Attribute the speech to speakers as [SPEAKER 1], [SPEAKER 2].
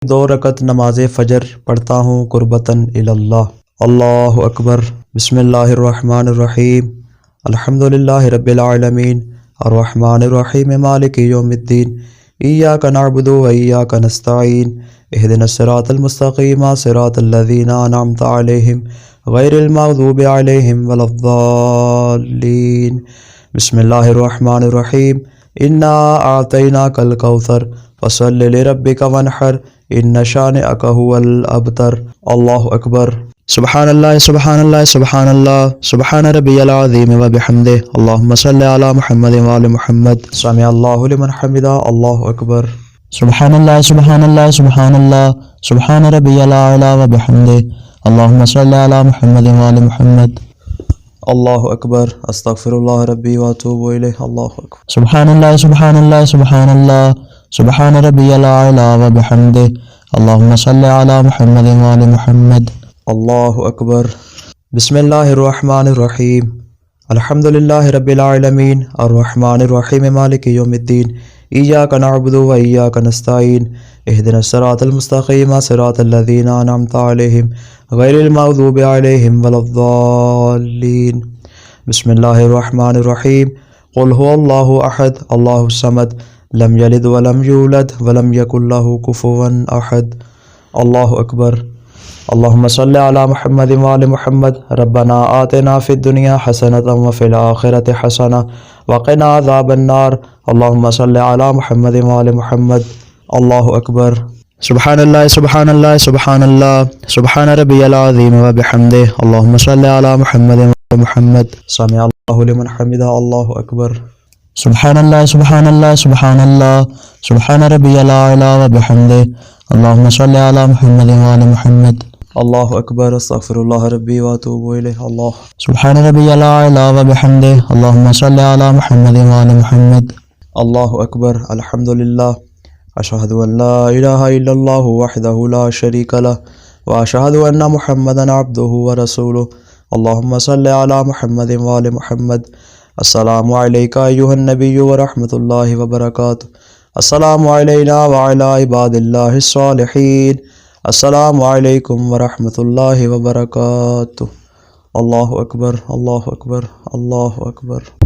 [SPEAKER 1] 2 رکعت نماز فجر پڑھتا ہوں قربتاً اللہ۔ اللہ اکبر۔ بسم اللہ الرحمن الرحیم۔ الحمدللہ رب العالمین الرحمن الرحیم مالک یوم الدین، ایاک نعبد و ایاک نستعین، اہدنا الصراط المستقیم صراط الذین انعمت علیہم غیر المغضوب علیہم ولا الضالین۔ بسم اللہ الرحمن الرحیم۔ انا اعطیناک الکوثر فصل لربک وانحر ان شانئک هو الابتر۔ اللہ اکبر۔ سبحان اللہ سبحان اللہ سبحان اللہ سبحان ربی العظیم وبحمدہ، اللہم صلی علی محمد وآل محمد۔ سمع اللہ لمن حمدہ۔ اللہ اکبر۔ سبحان اللہ سبحان اللہ سبحان اللہ سبحان ربی العلی وبحمدہ، اللہم صلی علی محمد وآل محمد۔ اللہ اکبر۔ استغفر اللہ ربی واتوب الیہ۔ اللہ اکبر۔ سبحان اللہ سبحان اللہ سبحان اللہ سبحان ربی العلی وبحمدہ، اللہم صلی علی محمد وآل محمد۔ اللہ اکبر۔ بسم اللہ الرحمن الرحیم۔ الحمدللہ رب العالمین الرحمن الرحیم مالک یوم الدین، ایاک نعبد و ایاک نستعین، اہدنا الصراط المستقیم صراط الذین انعمت علیہم غیر المغضوب علیہم ولا الضالین۔ بسم اللہ الرحمن الرحیم۔ قل هو اللہ احد اللہ الصمد لم یلد ولم یولد ولم یکن لہ کفوا احد۔ اللہ اکبر۔ اللہم صلی علی محمد وآل محمد۔ ربنا آتنا فی الدنیا حسنۃ وفی الآخرۃ حسنۃ وقنا عذاب النار۔ اللہم صلی علی محمد وآل محمد۔ اللہ اکبر۔ سبحان اللہ سبحان اللہ سبحان اللہ سبحان ربی العظیم وبحمدہ، اللہم صلی علی محمد وآل محمد۔ سمع اللہ لمن حمدہ۔ اللہ اکبر۔ سبحان اللہ سبحان اللہ سبحان اللہ سبحان ربی العلی وبحمدہ، اللہم صلی علی محمد وآل محمد۔ اللہ اکبر۔ استغفر اللہ ربی واتوب الیہ۔ اللہ سبحان ربی العلی وبحمدہ، اللہم صلی علی محمد وآل محمد۔ اللہ اکبر۔ الحمدللہ۔ اشہد ان لا الہ الا اللہ وحدہ لا شریک لہ واشہد ان محمدا عبدہ ورسولہ، اللہم صلی علی محمد وآل محمد۔ السلام علیکہ ایہا النبی ورحمۃ اللہ وبرکاتہ۔ السلام علینا وعلی عباد اللہ الصالحین۔ السلام علیکم ورحمۃ اللہ وبرکاتہ۔ اللہ اکبر اللہ اکبر اللہ اکبر۔